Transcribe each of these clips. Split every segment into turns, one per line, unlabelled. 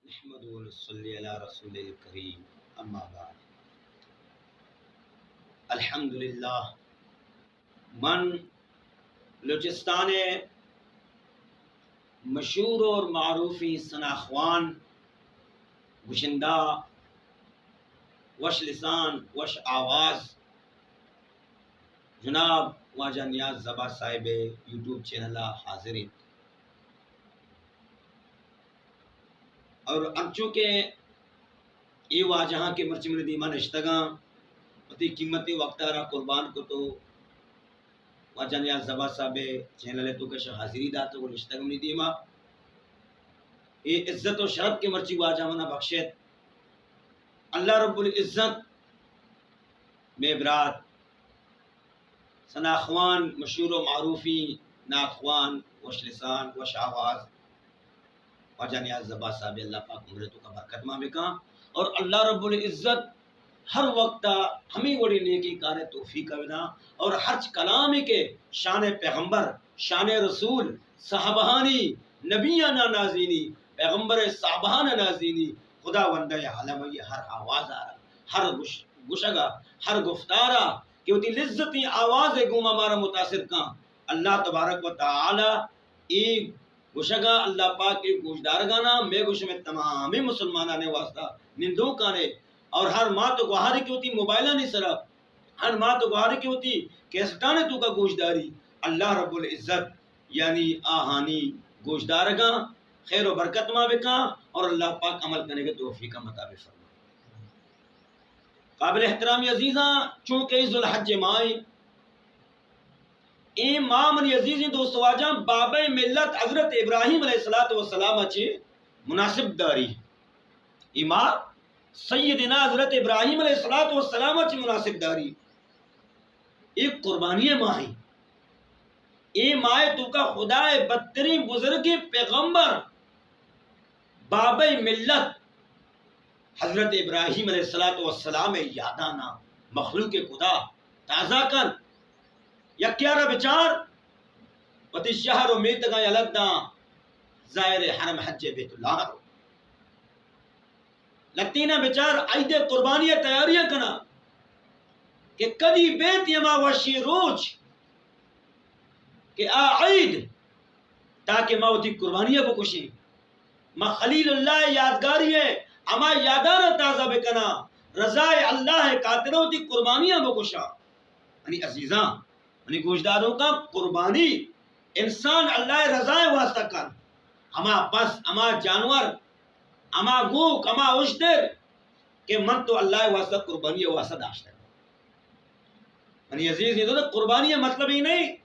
نحمد و نصلی علی رسول الکریم اما بعد الحمدللہ من بلوچستان مشہور اور معروفی ثناخوان گشندہ وش لسان وش آواز جناب واجہ نیاز زبا صاحب یوٹیوب چینل حاضرین اور اب چونکہ یہ واجہاں کے مرچ من دیمان اشتگاں اتی قیمتی وقتہ را قربان کو تو واجہ نیاز زبا صاحب چینل تو کش حاضری داتا وہ اشتگم نی دیما یہ عزت و شرف کے مرچی واجہ منا بخشت اللہ رب العزت میں برات ثناخوان مشہور و معروفی ناخوان وش لسان وش آواز واجہ نیاز زبا صاحب اللہ پاک عمرتوں کا برکت ماں بکا اور اللہ رب العزت ہر وقت ہمیں وڑی نیکی کار توفیق ودا اور ہر کلامی کے شان پیغمبر شان رسول صحابہانی نبیانہ نازینی پیغمبر صحابہانہ نازینی خدا وندہ عالم یہ ہر آواز آ رہا ہر گشگا ہر گفتارا کہ وہ تی لذتی آواز گوما مارا متاثر کان اللہ تبارک و تعالی ایک گوشگا اللہ پاک کے گوشدارگانا میں گوش میں تمامی مسلمانہ نے واسطہ نندوں کانے اور ہر ماں تو گوھاری کی ہوتی موبائلہ نہیں صرف ہر ماں تو گوھاری کی ہوتی کیسٹانے تو کا گوشداری اللہ رب العزت یعنی آہانی گوشدارگاں خیر و برکت ماں بکا اور اللہ پاک عمل کرنے کے توفیق کا مطابق فرما قابل احترامی عزیزاں چونکہ ذوالحج مائی امام عزیزی دوست واجہ بابا ملت حضرت ابراہیم علیہ السلام اچھے مناسب داری امام سیدنا حضرت ابراہیم علیہ السلام اچھے مناسب داری ایک قربانی ماہی اے مائے تو کا خدا بدترین بزرگ پیغمبر بابا ملت حضرت ابراہیم علیہ السلام یادانا مخلوق خدا تازہ کن یا کیارا بچار وتی شہر و میتگاں یلداں زائر حرم حج بیت اللہ رو لگتینا بچار عید قربانی تیاریاں کنا کہ کدی بیت یما وشی روچ کہ آ عید تاکہ ما وتی قربانیاں بکشی ما خلیل اللہ یادگاری ہے اما یادانا تازہ بکنا رضائے اللہ کاترہ وتی قربانیاں بکشا یعنی عزیزاں یعنی گوشداروں کا قربانی انسان اللہ رضائے واسطہ کر اما بس اما جانور اما گوک اما اشتر کہ من تو اللہ واسطہ قربانی واسطہ داشتا ہے یعنی عزیز یہ تو قربانی مطلب ہی نہیں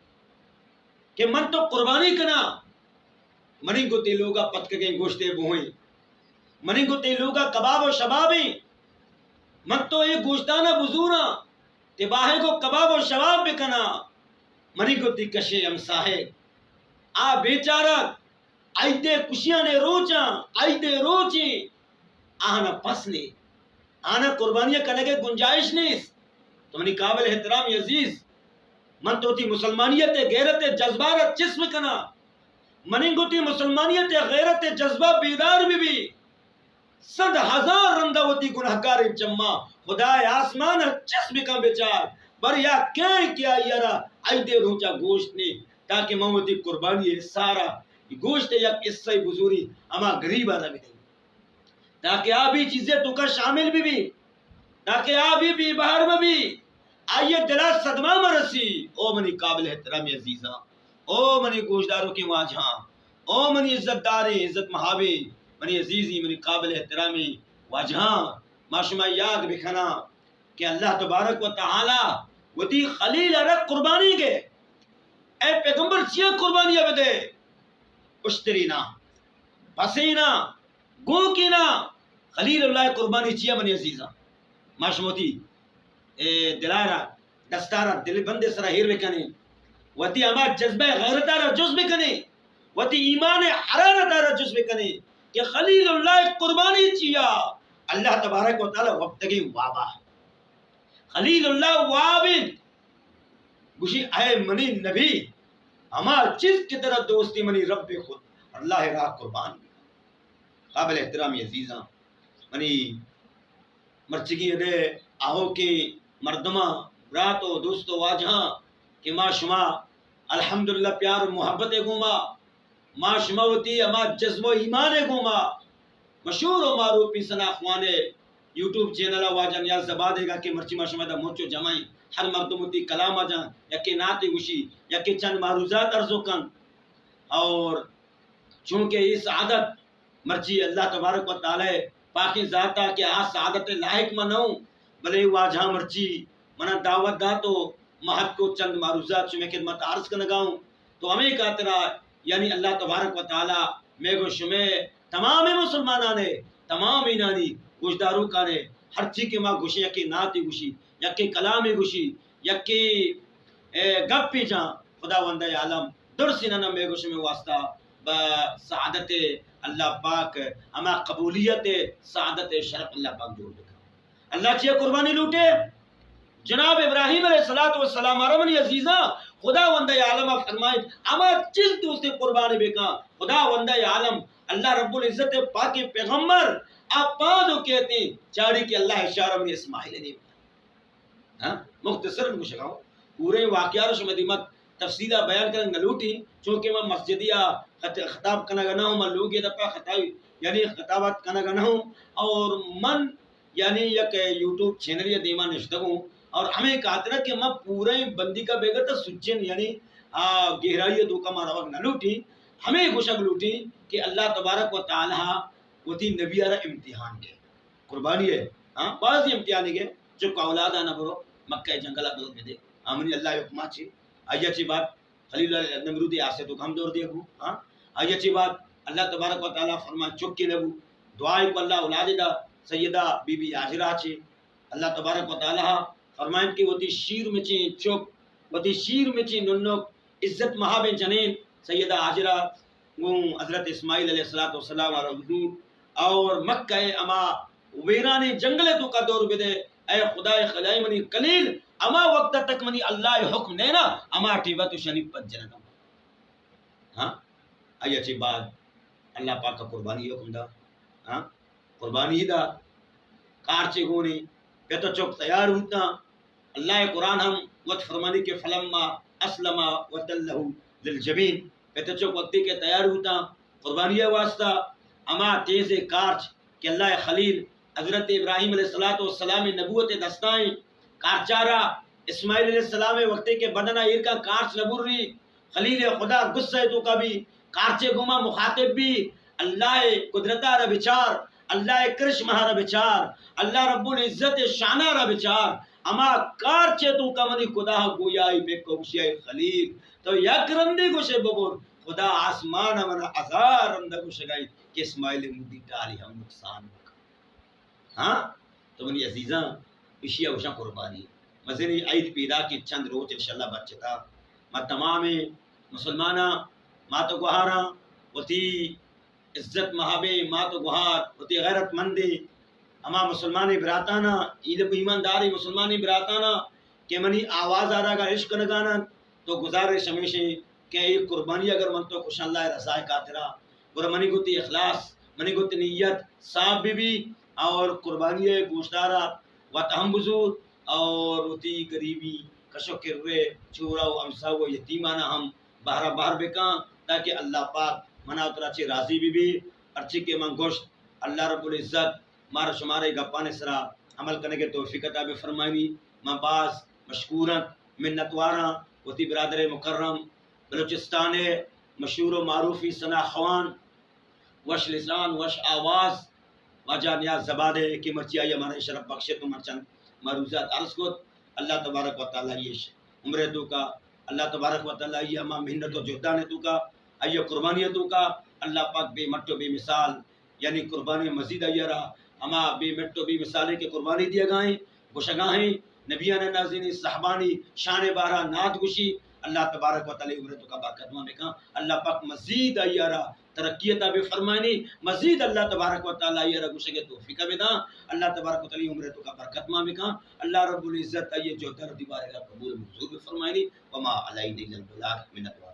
کہ من تو قربانی کنا منی کو تیلوگا پتکیں گوشتے بوئیں منی کو تیلوگا کباب و شبابیں من تو یہ گوشتانہ بزورا تباہے کو کباب و شباب بکنا منی کو تی کشے امساہے آ بیچارہ آئیتے کشیاں نے روچاں آئیتے روچیں آنا پسنے آنا قربانیاں کرنے کے گنجائش نہیں تو منی قابل احترام عزیز من تو تی مسلمانیت غیرت جذبارت جسم کنا منی کو تی مسلمانیت غیرت جذبہ بیدار بھی صد ہزار رندہ ہوتی گناہکار جمع خدا آسمان جسم کا بیچار پر یا کیا یارا آئیدے روچا گوشت نے تاکہ محمدی قربانی سارا گوشت یک اس سے بزوری اما غریب آنا بھی نہیں تاکہ آبی چیزیں تو کا شامل بھی تاکہ آبی بھی باہر میں بھی آئیے دلا صدمہ مرسی او منی قابل احترامی عزیزاں او منی گوشداروں کی واجہاں او منی عزت داری عزت محابی منی عزیزی منی قابل احترامی واجہاں معاشمہ یاد بکھنا کہ اللہ تبارک و تعالی وہ تی خلیل رکھ قربانی کے اے پیغمبر چیا قربانیاں بدے اشترینا پسینا گوکینا خلیل اللہ قربانی چیا منی عزیزاں معاشموتی دلائرہ دستارہ دل بندے سرہ ہیر بکنے وتی اما جذبہ غیرتارہ جز بکنے وتی ایمان حرارتارہ جز بکنے کہ خلیل اللہ قربانی چیا اللہ تبارک و تعالی وقتگی وابا خلیل اللہ وابد گوشی اے منی نبی ہما چیز کی طرح دوستی منی رب خود اللہ راہ قربان قابل احترامی عزیزاں منی مرچگی دے آہو کے مردمہ برات و دوست و واجہاں کہ ما شما الحمدللہ پیار و محبت گوما ما شما ہوتی اما جذب و ایمان گوما مشہور و معروفی سنا اخوانے یوٹیوب چینل واجہ نیاز زبادے گا کہ مرچی ما شما دا موچو جمعی ہر مردم ہوتی کلام آجاں یکی ناتی گوشی یکی چند معروضات ارزو کن اور چونکہ اس عادت مرچی اللہ تبارک و تعالی پاکی ذاتا کہ آج سعادت لاحق منوں بلے واجہاں مرچی منا دعوت دا تو محد کو چند معروضات چو میں خدمت عرض کنگاؤں تو ہمیں کاترہ یعنی اللہ تبارک و تعالی میں گو شمیں تمام مسلمانانے تمام اینانی گوشداروں کانے ہر چیز کے ماں گوشی یکی ناتی گوشی یکی کلامی گوشی یکی گپ پی جاں خدا وندہ عالم درسی نانا میں گوشی میں واسطہ سعادت اللہ پاک اما قبولیت سعادت شرف اللہ پاک جوڑ دکھا اللہ چیئے قربانی لوٹے جناب ابراہیم علیہ السلام عرمنی عزیزہ خدا وندہ عالم فرمائے اما چیز تو اسے قربانی بکا خدا وندہ عالم اللہ رب العزت پاک پیغمبر آپ پادو کہتے ہیں چاڑی کہ اللہ اشارہ میں اسماعیل نہیں بتا مختصر مشکاؤ پورے واقعہ شما دیمت تفصیلہ بیان کریں نلوٹی چونکہ میں مسجدیہ خطاب کنگا ہوں من لوگی دپا خطاوی یعنی خطابات کنگا ہوں اور من یعنی یک یوٹیوب چینل یا دیما نشتگوں اور ہمیں کہتے ہیں کہ میں پورے بندی کا بیگر تا سچن یعنی گہرائی دو کا مارا وقت نلوٹی ہمیں گوشک لوٹی کہ اللہ تبارک و تعالی وہ تھی نبی آرہ امتحان کے قربانی ہے بعضی امتحانی کے جو اولاد آنا برو مکہ جنگلہ دور میں دے آمنی اللہ حکمہ چی آئیہ چی بات خلیل اللہ نمرودی آسے تو کم دور دے گو آئیہ چی بات اللہ تبارک و تعالی فرمان چکی لگو دعائی کو اللہ اولاد دا سیدہ بی بی آجرہ چی اللہ تبارک و تعالی فرمائن کہ وہ تی شیر میں چی چک وہ تی شیر میں چی ننک عزت محاب جنین سیدہ آجرہ حضرت اسماعیل علیہ السلام اور مکہ اما ویرانی جنگلے تو کا دور بدے اے خدا خدای منی قلیل اما وقت تک منی اللہ حکم دینا اما ٹیبہ تو شنی پت جنگا آئی اچھی بات اللہ پاک کا قربانی حکم دا قربانی دا کارچے گونی پہ تو چوک تیار ہوتا اللہ قرآن ہم وقت فرمانی کے فلما اسلما وتلہو للجبین پہ تو چوک وقتی کے تیار ہوتا قربانی واسطہ اما تیز کارچ کہ اللہ خلیل حضرت ابراہیم علیہ السلام نبوت دستائیں کارچارا اسماعیل علیہ السلام وقتی کے بدنہ ایرکا کارچ نبور ری خلیل خدا غصہ تو کا بھی کارچے گما مخاطب بھی اللہ قدرتہ رہ بچار اللہ کرش مہا رہ بچار اللہ رب العزت شانہ رہ بچار اما کارچے تو کا منی خدا گویائی بے کوشیائی خلیل تو یک رندی گوشے ببور خدا آسمان امنا عذار اندہ گوشے گئی کہ اسماعیل مدی ڈالی ہم نقصان تو منی عزیزاں اشیاء وشاں قربانی مزنی عید پیدا کی چند روز انشاءاللہ بچتا ما تمام مسلمانہ ما تو گوھارا وتی عزت محابے ما تو گوھار وتی غیرت مندے اما مسلمانی براتانا عید ایمانداری مسلمانی براتانا کہ منی آواز آ رہا گا عشق نگانا تو گزارش ہمیشہ کہ یہ قربانی اگر من تو خوش اللہ رضائے کاترہ اور منی گوتی اخلاص منی گوتی نیت صاحب بھی اور قربانی گوشتارہ و تہم بزور اور وتی غریبی کشو کروے چورا و امسا و یتیمانہ ہم باہرہ باہر بکاں تاکہ اللہ پاک منا اترا چی راضی بھی ارچی کے من گوشت اللہ رب العزت مارا شمارے گپانے سرا عمل کرنے کے توفیق عطا فرمائنی میں باز مشکورت منتواراں وتی برادر مکرم بلوچستان مشہور و معروفی ثنا خوان وش لسان وش آواز واجہ نیاز زبادے کی مرچی آئی ہمارے شرف بخشے تو مرچن معروضات عرض کو اللہ تبارک و تعالیٰ یہ عمرے تو کا اللہ تبارک و تعالیٰ یہ ہمیں محنت و جہدان تو کا آئیے قربانی تو کا اللہ پاک بے مٹو بے مثال یعنی قربانی مزید آئیے رہا ہما بے مٹو بے مثالے کے قربانی دیا گائیں گوشگاہیں نبیان نازین صحبانی شان بارہ نات گوشی اللہ تبارک و تعالی عمرتوں کا برکت میں کہا اللہ پاک مزید ایارہ ترقیت بے فرمانی مزید اللہ تبارک و تعالی ایارہ گوشے کے توفیق بے دا اللہ تبارک و تعالی عمرتوں کا برکت میں کہا اللہ رب العزت یہ جو در دیوارے قبول منظور بے فرمانی وما علیہ البلاغ منت